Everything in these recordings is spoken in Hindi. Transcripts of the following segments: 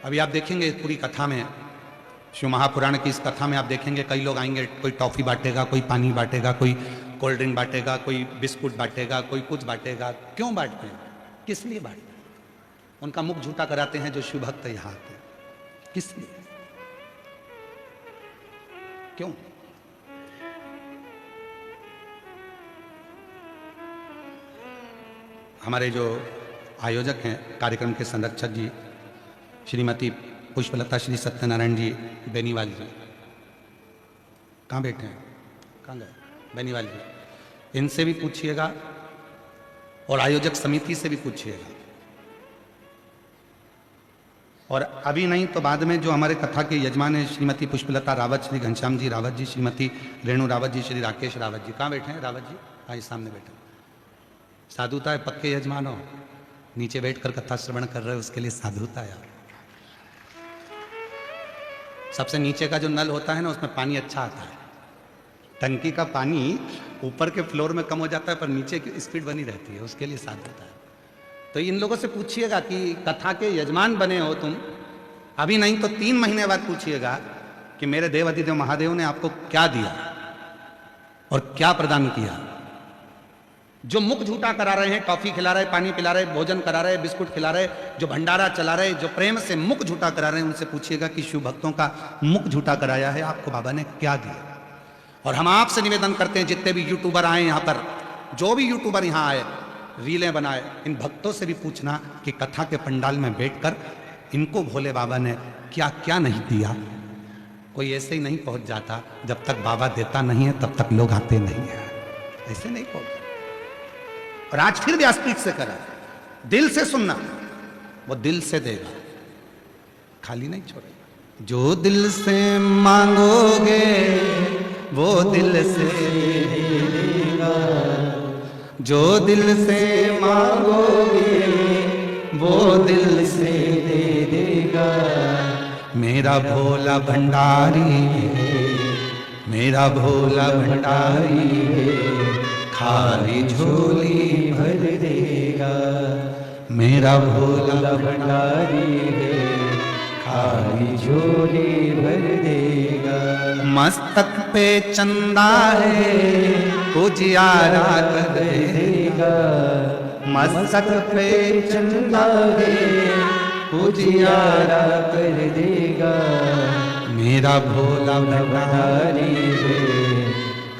अभी आप देखेंगे पूरी कथा में, शिव महापुराण की इस कथा में आप देखेंगे कई लोग आएंगे, कोई टॉफी बांटेगा, कोई पानी बांटेगा, कोई कोल्ड ड्रिंक बांटेगा, कोई बिस्कुट बांटेगा, कोई कुछ बांटेगा। क्यों बांटते हैं? किस लिए बांटते हैं? उनका मुख झूठा कराते हैं जो शिव भक्त यहां आते हैं। किस लिए? क्यों? हमारे जो आयोजक हैं, कार्यक्रम के संरक्षक जी श्रीमती पुष्पलता श्री सत्यनारायण जी बेनीवाल जी, कहाँ बैठे हैं? कहाँ गए? बेनीवाल जी, इनसे भी पूछिएगा और आयोजक समिति से भी पूछिएगा। और अभी नहीं तो बाद में जो हमारे कथा के यजमान हैं श्रीमती पुष्पलता रावत, श्री घनश्याम जी रावत जी, श्रीमती रेणु रावत जी, श्री राकेश रावत जी, कहाँ बैठे हैं रावत जी? हाँ, सामने बैठे। साधुता है, पक्के यजमान हो, नीचे बैठकर कथा श्रवण कर रहे हो, उसके लिए साधुता है। सबसे नीचे का जो नल होता है ना, उसमें पानी अच्छा आता है। टंकी का पानी ऊपर के फ्लोर में कम हो जाता है, पर नीचे की स्पीड बनी रहती है, उसके लिए साधुता है। तो इन लोगों से पूछिएगा कि कथा के यजमान बने हो तुम, अभी नहीं तो 3 महीने बाद पूछिएगा कि मेरे देव अधिदेव महादेव ने आपको क्या दिया और क्या प्रदान किया। जो मुख झूठा करा रहे हैं, टॉफी खिला रहे, पानी पिला रहे, भोजन करा रहे, बिस्कुट खिला रहे, जो भंडारा चला रहे, जो प्रेम से मुख झूठा करा रहे हैं, उनसे पूछिएगा कि शिव भक्तों का मुख झूठा कराया है आपको बाबा ने क्या दिया। और हम आपसे निवेदन करते हैं, जितने भी यूट्यूबर आए यहाँ पर, जो भी यूट्यूबर यहाँ आए, रीलें बनाए, इन भक्तों से भी पूछना कि कथा के पंडाल में बैठकर इनको भोले बाबा ने क्या क्या नहीं दिया। कोई ऐसे ही नहीं पहुंच जाता, जब तक बाबा देता नहीं है तब तक लोग आते नहीं है, ऐसे नहीं पहुंच। और आज फिर व्यासपीठ से करा, दिल से सुनना, वो दिल से देगा, खाली नहीं छोड़ेगा। जो दिल से मांगोगे वो दिल से देगा, जो दिल से मांगोगे वो दिल से दे देगा। मेरा भोला भंडारी है, मेरा भोला भंडारी है, खाली झोली भर देगा। मेरा भोला भंडारी है, खाली झोली भर देगा। मस्तक पे चंदा है, उजियारा कर देगा। मस्तक पे चंदा है, उजियारा कर देगा। मेरा भोला भंडारी है,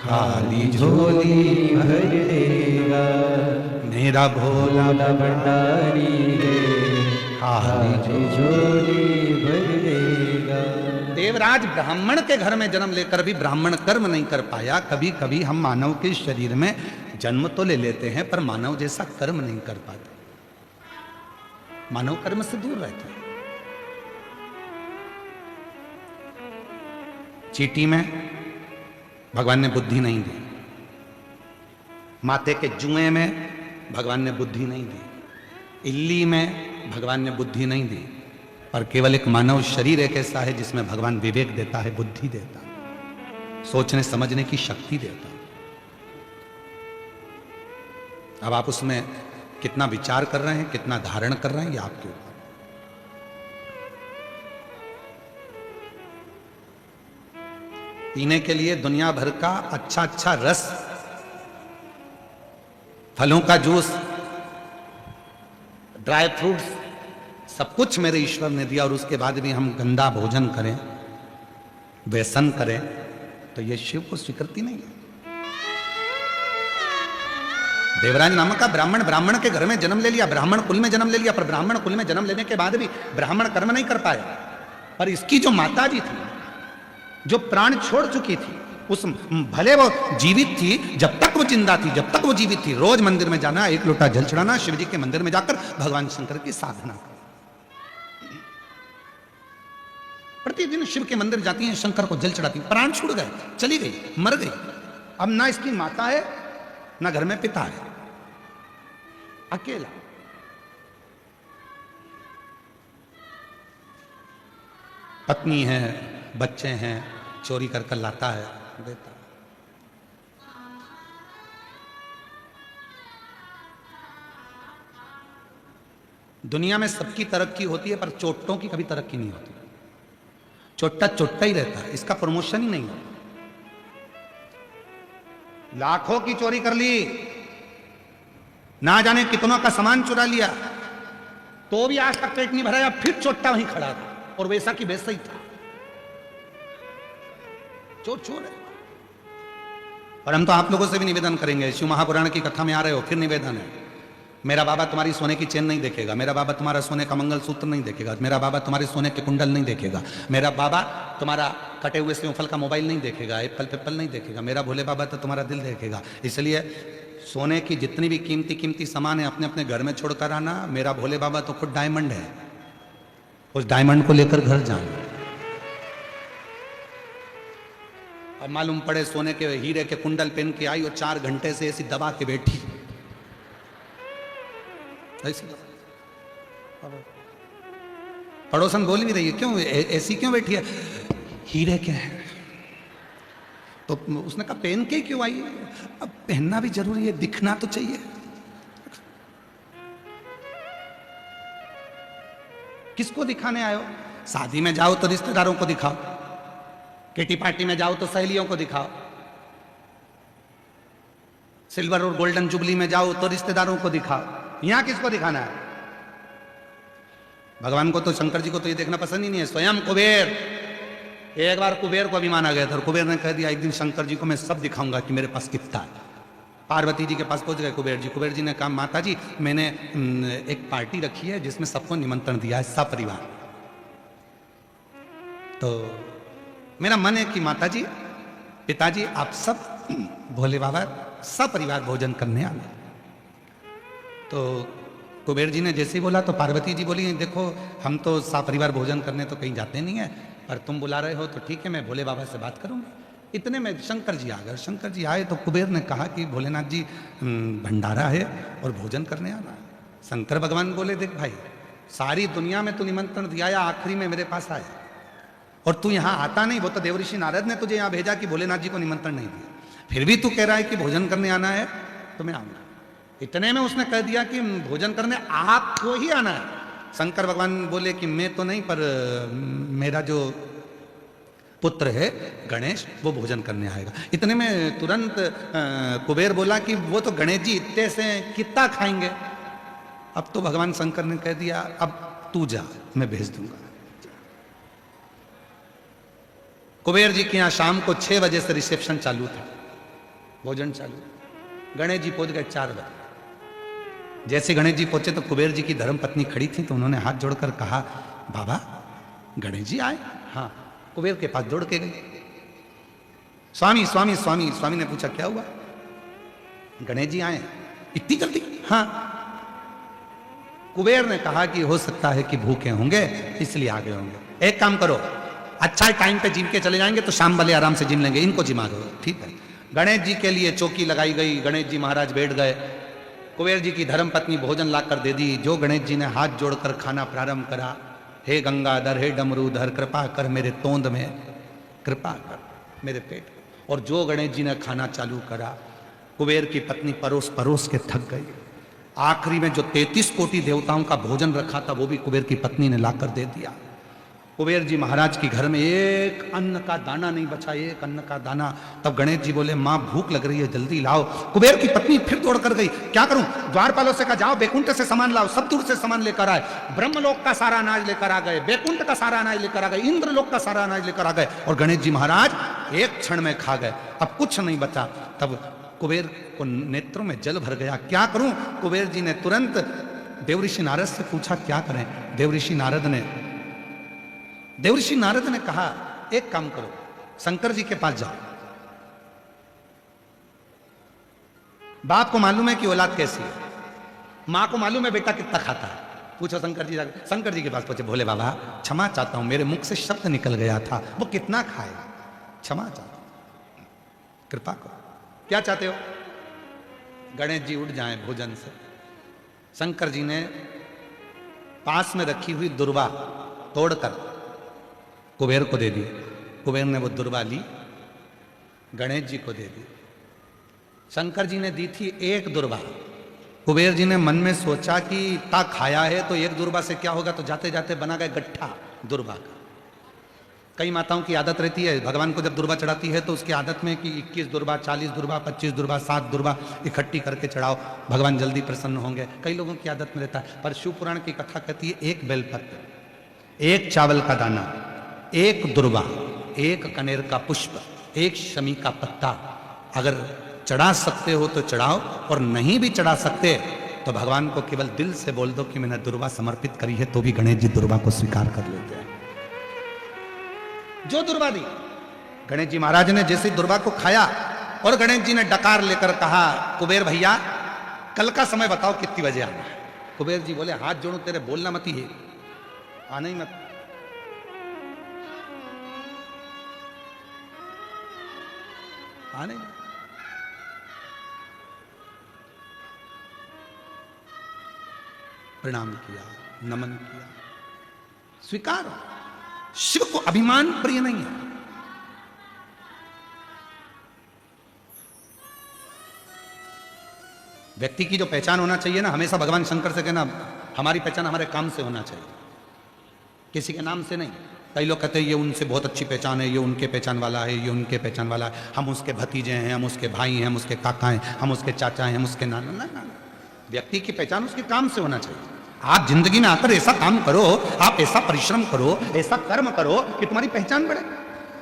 खाली झोली भर देगा। मेरा भोला भंडारी है, खाली झोली भर देगा। देवराज ब्राह्मण के घर में जन्म लेकर भी ब्राह्मण कर्म नहीं कर पाया। कभी कभी हम मानव के शरीर में जन्म तो ले लेते हैं, पर मानव जैसा कर्म नहीं कर पाते, मानव कर्म से दूर रहते हैं। चींटी में भगवान ने बुद्धि नहीं दी, माथे के जुएं में भगवान ने बुद्धि नहीं दी, इल्ली में भगवान ने बुद्धि नहीं दी, और केवल एक मानव शरीर एक ऐसा है जिसमें भगवान विवेक देता है, बुद्धि देता है, सोचने समझने की शक्ति देता है। अब आप उसमें कितना विचार कर रहे हैं, कितना धारण कर रहे हैं, ये आपके ऊपर। पीने के लिए दुनिया भर का अच्छा अच्छा रस, फलों का जूस, ड्राई फ्रूट्स, सब कुछ मेरे ईश्वर ने दिया, और उसके बाद भी हम गंदा भोजन करें, व्यसन करें, तो ये शिव को स्वीकृति नहीं है। देवराज नामक का ब्राह्मण, ब्राह्मण के घर में जन्म ले लिया, ब्राह्मण कुल में जन्म ले लिया, पर ब्राह्मण कुल में जन्म लेने के बाद भी ब्राह्मण कर्म नहीं कर पाया। पर इसकी जो माता जी थी, जो प्राण छोड़ चुकी थी, उस भले वो जीवित थी, जब तक वो जिंदा थी, जब तक वो जीवित थी, रोज मंदिर में जाना, एक लोटा जल चढ़ाना, शिव जी के मंदिर में जाकर भगवान शंकर की साधना करना। प्रतिदिन शिव के मंदिर जाती हैं, शंकर को जल चढ़ाती, प्राण छूट गए, चली गई, मर गई। अब ना इसकी माता है, ना घर में पिता है, अकेला। पत्नी है, बच्चे हैं, चोरी कर कर लाता है, देता। दुनिया में सबकी तरक्की होती है, पर चोट्टों की कभी तरक्की नहीं होती। चोट्टा चोट्टा ही रहता है, इसका प्रमोशन ही नहीं होता। लाखों की चोरी कर ली, ना जाने कितनों का सामान चुरा लिया, तो भी आज तक पेट नहीं भरा, फिर चोट्टा वहीं खड़ा था और वैसा की वैसा ही था। चोर चोर है। और हम तो आप लोगों से भी निवेदन करेंगे, शिव महापुराण की कथा में आ रहे हो, फिर निवेदन है, मेरा बाबा तुम्हारी सोने की चेन नहीं देखेगा, मेरा बाबा तुम्हारा सोने का मंगलसूत्र नहीं देखेगा, मेरा बाबा तुम्हारे सोने के कुंडल नहीं देखेगा, मेरा बाबा तुम्हारा कटे हुए सेवफल का मोबाइल नहीं देखेगा, एप्पल पेप्पल नहीं देखेगा, मेरा भोले बाबा तो तुम्हारा दिल देखेगा। इसलिए सोने की जितनी भी कीमती कीमती सामान है अपने अपने घर में छोड़कर आना। मेरा भोले बाबा तो खुद डायमंड है, उस डायमंड को लेकर घर जाना। अब मालूम पड़े सोने के हीरे के कुंडल पहन के आई और 4 घंटे से ऐसी दबा के बैठी, ऐसी पड़ोसन बोल भी रही है, क्यों ऐसी क्यों बैठी है? हीरे के हैं। तो उसने कहा पहन के क्यों आई? अब पहनना भी जरूरी है, दिखना तो चाहिए। किसको दिखाने आए हो? शादी में जाओ तो रिश्तेदारों को दिखाओ, किटी पार्टी में जाओ तो सहेलियों को दिखाओ, सिल्वर और गोल्डन जुबली में जाओ तो रिश्तेदारों को दिखाओ। यहां किसको दिखाना है? भगवान को तो, शंकर जी को तो ये देखना पसंद ही नहीं है। स्वयं कुबेर, एक बार कुबेर को भी माना गया था और कुबेर ने कह दिया एक दिन शंकर जी को मैं सब दिखाऊंगा कि मेरे पास कितना है। पार्वती जी के पास पहुंच गए कुबेर जी। कुबेर जी ने कहा माता जी मैंने एक पार्टी रखी है जिसमें सबको निमंत्रण दिया है, सब परिवार, तो मेरा मन है कि माता जी पिताजी आप सब भोले बाबा सब परिवार भोजन करने आना। तो कुबेर जी ने जैसे ही बोला तो पार्वती जी बोली देखो हम तो सब परिवार भोजन करने तो कहीं जाते नहीं है, पर तुम बुला रहे हो तो ठीक है, मैं भोले बाबा से बात करूंगी। इतने में शंकर जी आ गए। शंकर जी आए तो कुबेर ने कहा कि भोलेनाथ जी भंडारा है और भोजन करने आना है। शंकर भगवान बोले देख भाई, सारी दुनिया में तू निमंत्रण दिया या आखिरी में मेरे पास आया, और तू यहाँ आता नहीं। वो तो देवऋषि नारद ने तुझे यहाँ भेजा कि भोलेनाथ जी को निमंत्रण नहीं दिया, फिर भी तू कह रहा है कि भोजन करने आना है तो मैं आऊंगा। इतने में उसने कह दिया कि भोजन करने आपको ही आना है। शंकर भगवान बोले कि मैं तो नहीं, पर मेरा जो पुत्र है गणेश वो भोजन करने आएगा। इतने में तुरंत कुबेर बोला कि वो तो गणेश जी इतने से कितना खाएंगे। अब तो भगवान शंकर ने कह दिया अब तू जा, मैं भेज दूंगा। कुबेर जी के यहाँ शाम को 6 बजे से रिसेप्शन चालू था, भोजन चालू। गणेश जी पहुंच गए 4 बजे। जैसे गणेश जी पहुंचे तो कुबेर जी की धर्मपत्नी खड़ी थी, तो उन्होंने हाथ जोड़कर कहा बाबा गणेश जी आए? हाँ। कुबेर के पास दौड़ के गई, स्वामी स्वामी स्वामी। स्वामी ने पूछा क्या हुआ? गणेश जी आए इतनी जल्दी? हाँ। कुबेर ने कहा कि हो सकता है कि भूखे होंगे इसलिए आ गए होंगे। एक काम करो, अच्छा टाइम पे जिम के चले जाएंगे तो शाम वाले आराम से जिम लेंगे, इनको जिमा दो। ठीक है। गणेश जी के लिए चौकी लगाई गई, गणेश जी महाराज बैठ गए। कुबेर जी की धर्मपत्नी भोजन लाकर दे दी। जो गणेश जी ने हाथ जोड़कर खाना प्रारंभ करा, हे गंगाधर हे डमरूधर कृपा कर मेरे तोंद में, कृपा कर मेरे पेट। और जो गणेश जी ने खाना चालू करा, कुबेर की पत्नी परोस परोस के थक गई। आखिरी में जो 33 कोटि देवताओं का भोजन रखा था वो भी कुबेर की पत्नी ने लाकर दे दिया। कुबेर जी महाराज के घर में एक अन्न का दाना नहीं बचा, एक अन्न का दाना। तब गणेश जी बोले माँ भूख लग रही है जल्दी लाओ। कुबेर की पत्नी फिर दौड़ कर गई, क्या करूं? द्वारपालों से कहा जाओ बैकुंठ से सामान लाओ। सब दूर से सामान लेकर आए। ब्रह्मलोक का सारा अनाज लेकर आ गए, बैकुंठ का सारा अनाज लेकर आ गए, इंद्रलोक का सारा अनाज लेकर आ गए, और गणेश जी महाराज एक क्षण में खा गए। अब कुछ नहीं बचा। तब कुबेर को नेत्रों में जल भर गया, क्या करूं? कुबेर जी ने तुरंत देवऋषि नारद से पूछा क्या करें? देवऋषि नारद ने कहा एक काम करो, शंकर जी के पास जाओ। बाप को मालूम है कि औलाद कैसी है, मां को मालूम है बेटा कितना खाता है, पूछो शंकर जी। शंकर जी के पास पहुंचे, भोले बाबा क्षमा चाहता हूं, मेरे मुख से शब्द निकल गया था, वो कितना खाएगा, क्षमा चाहता हूं, कृपा करो। क्या चाहते हो? गणेश जी उठ जाएं भोजन से। शंकर जी ने पास में रखी हुई दुर्वा तोड़कर कुबेर को दे दी। कुबेर ने वो दुर्वा ली, गणेश जी को दे दी। शंकर जी ने दी थी एक दुर्वा, कुबेर जी ने मन में सोचा कि इतना खाया है तो एक दुर्बा से क्या होगा, तो जाते जाते बना गया गट्ठा दुर्बा का। कई माताओं की आदत रहती है, भगवान को जब दुर्बा चढ़ाती है तो उसकी आदत में कि 21 दुर्बा, 40 दुर्बा, 25 दुर्बा, 7 दुर्बा इकट्ठी करके चढ़ाओ, भगवान जल्दी प्रसन्न होंगे। कई लोगों की आदत में रहता है। पर शिव पुराण की कथा कहती है एक बेलपत्र, एक चावल का दाना, एक दुर्बा, एक कनेर का पुष्प, एक शमी का पत्ता अगर चढ़ा सकते हो तो चढ़ाओ, और नहीं भी चढ़ा सकते तो भगवान को केवल दिल से बोल दो कि मैंने दुर्बा समर्पित करी है, तो भी गणेश जी दुर्बा को स्वीकार कर लेते हैं। जो दुर्बा दी, गणेश जी महाराज ने जैसे दुर्बा को खाया और गणेश जी ने डकार लेकर कहा, कुबेर भैया कल का समय बताओ कितनी बजे आना है। कुबेर जी बोले, हाथ जोड़ो तेरे, बोलना मत ही है, आना ही मत, आने प्रणाम किया, नमन किया, स्वीकार। शिव को अभिमान प्रिय नहीं है। व्यक्ति की जो पहचान होना चाहिए ना, हमेशा भगवान शंकर से कहना हमारी पहचान हमारे काम से होना चाहिए, किसी के नाम से नहीं। कई लोग कहते हैं ये उनसे बहुत अच्छी पहचान है, ये उनके पहचान वाला है, ये उनके पहचान वाला है, हम उसके भतीजे हैं, हम उसके भाई हैं, हम उसके काका हैं, हम उसके चाचा हैं, हम उसके नाना। ना, व्यक्ति की पहचान उसके काम से होना चाहिए। आप जिंदगी में आकर ऐसा काम करो, आप ऐसा परिश्रम करो, ऐसा कर्म करो कि तुम्हारी पहचान बढ़े।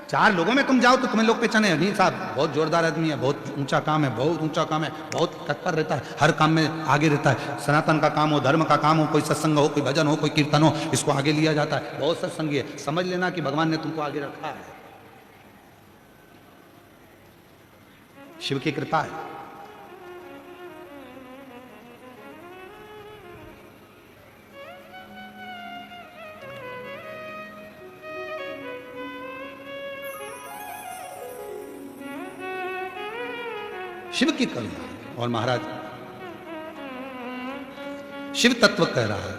4 लोगों में तुम जाओ तो तुम्हें लोग पहचाने, नहीं साहब बहुत जोरदार आदमी है, बहुत ऊंचा काम है, बहुत ऊंचा काम है, बहुत तत्पर रहता है, हर काम में आगे रहता है, सनातन का काम हो, धर्म का काम हो, कोई सत्संग हो, कोई भजन हो, कोई कीर्तन हो, इसको आगे लिया जाता है, बहुत सत्संगी है। समझ लेना कि भगवान ने तुमको आगे रखा है, शिव की कृपा है। शिव की करुणा। और महाराज शिव तत्व कह रहा है,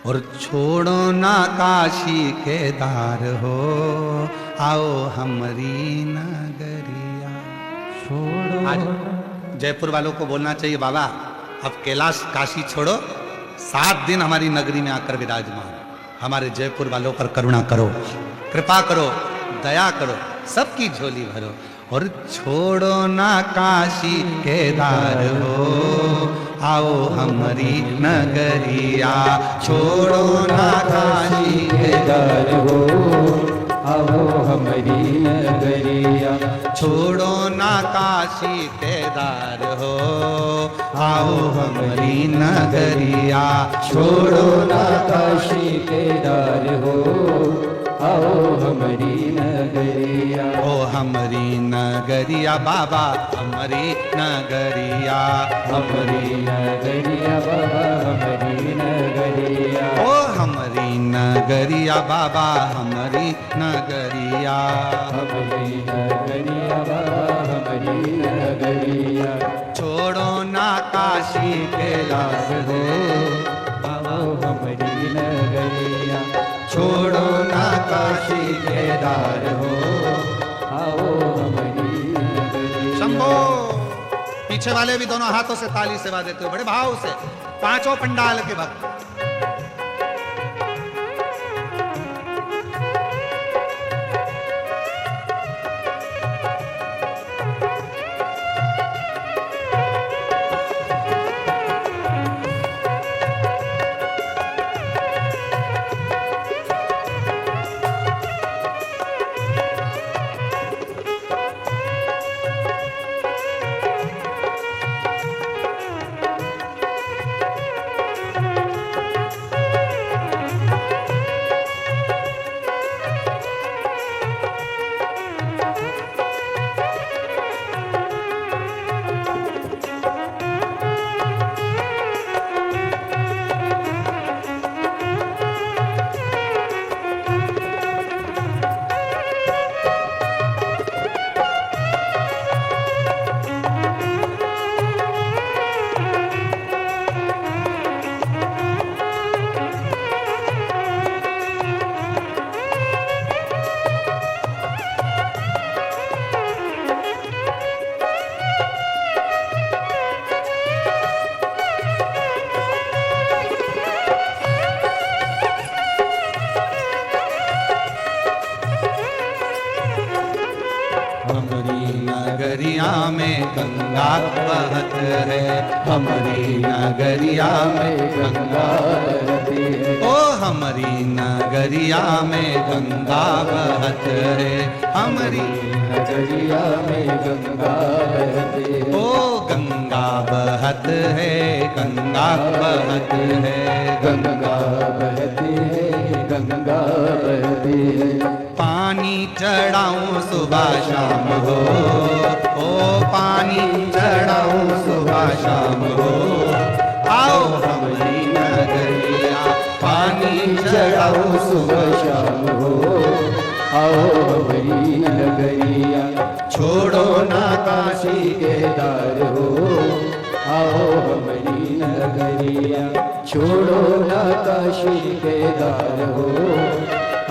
और छोड़ो ना काशी के दार हो, आओ हमारी नगरिया। छोड़ो। आज जयपुर वालों को बोलना चाहिए, बाबा अब कैलाश काशी छोड़ो, 7 दिन हमारी नगरी में आकर विराजमान, हमारे जयपुर वालों पर करुणा करो, कृपा करो, दया करो, सबकी झोली भरो। और छोड़ो ना काशी के दार हो, आओ हमारी नगरिया। छोड़ो ना काशी के दार हो, आओ हमारी नगरिया। छोड़ो ना काशी के दार हो, आओ हमारी नगरिया। छोड़ो ना काशी के दार हो, आओ हमारी नगरिया। ओ हमारी नगरिया बाबा, हमारी नगरिया, हमारी नगरिया बाबा, हमारी नगरिया। ओ हमारी नगरिया बाबा, हमारी नगरिया, हमारी नगरिया बाबा, हमारी नगरिया। छोड़ो ना काशी के दार हो, आओ हमारी नगरिया। छोड़ो ना काशी के दार हो, आओ हमारी नगरिया। शंभो। पीछे वाले भी दोनों हाथों से ताली सेवा देते हो, बड़े भाव से, 5 पंडाल के भक्त। गंगा बहत है, हमारी नगरिया में गंगा बहती है। ओ हमारी नगरिया में गंगा बहत है, हमारी नगरिया में गंगा बहती है। ओ गंगा बहत है, गंगा बहत है, गंगा बहती है, गंगा बहती है। पानी चढ़ाऊं सुबह शाम हो, ओ पानी चढ़ाऊं सुबह शाम हो, आओ हमारी नगरिया पानी चढ़ाऊं सुबह शाम हो, आओ हमारी नगरिया। छोड़ो ना काशी केदार हो, आओ हमारी नगरिया। छोड़ो ना काशी केदार हो,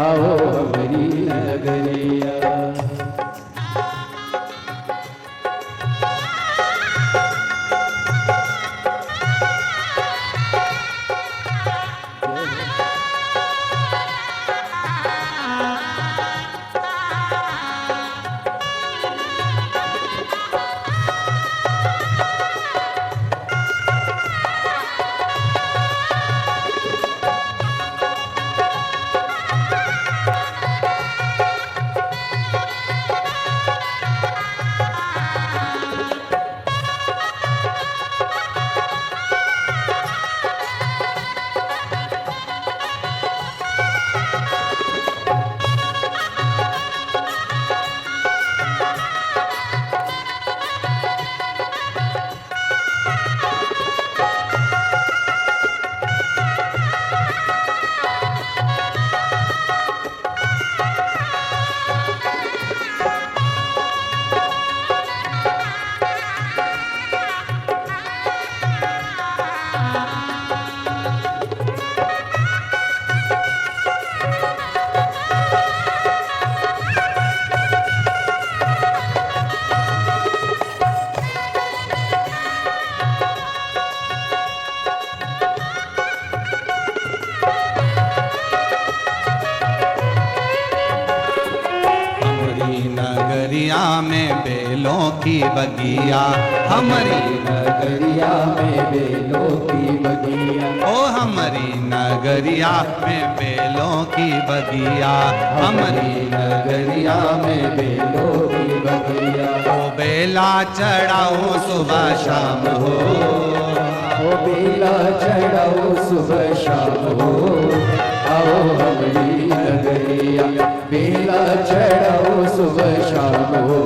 आओ हमारी नगरिया। नगरिया में बेलों की बगिया, हमारी नगरिया में बेलों की बगिया। ओ हमारी नगरिया में बेलों की बगिया, हमारी नगरिया में बेलों की बगिया। ओ बेला चढ़ाओ सुबह शाम हो, ओ बेला चढ़ाओ सुबह शाम हो, आओ हमारी नगरिया। बेला चढ़ाओ सुबह शाम हो,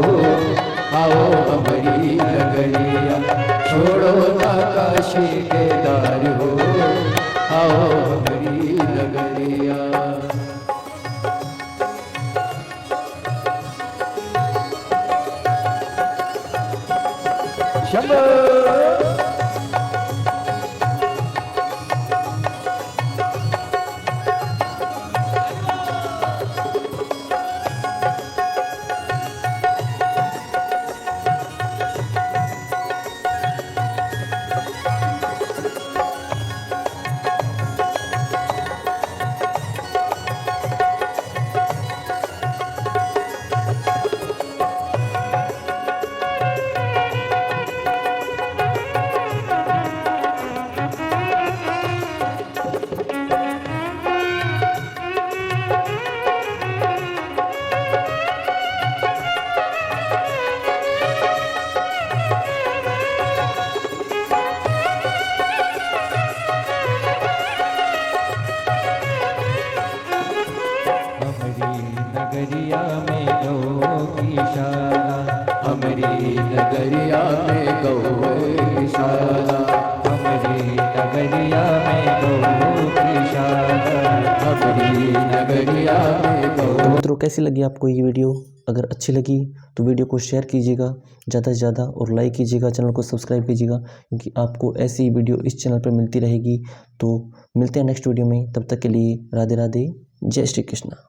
आओ हमारी नगरिया। छोड़ो ना काशी केदार हो, आओ हमारी नगरिया। शंभो नगरिया में गौशाला, हमारी नगरिया में गौशाला। हमारी नगरिया में गौशाला, हमारी नगरिया में गौ। मित्रों कैसी लगी आपको ये वीडियो? अगर अच्छी लगी तो वीडियो को शेयर कीजिएगा ज़्यादा से ज़्यादा और लाइक कीजिएगा, चैनल को सब्सक्राइब कीजिएगा क्योंकि आपको ऐसी ही वीडियो इस चैनल पर मिलती रहेगी। तो मिलते हैं नेक्स्ट वीडियो में, तब तक के लिए राधे राधे, जय श्री कृष्ण।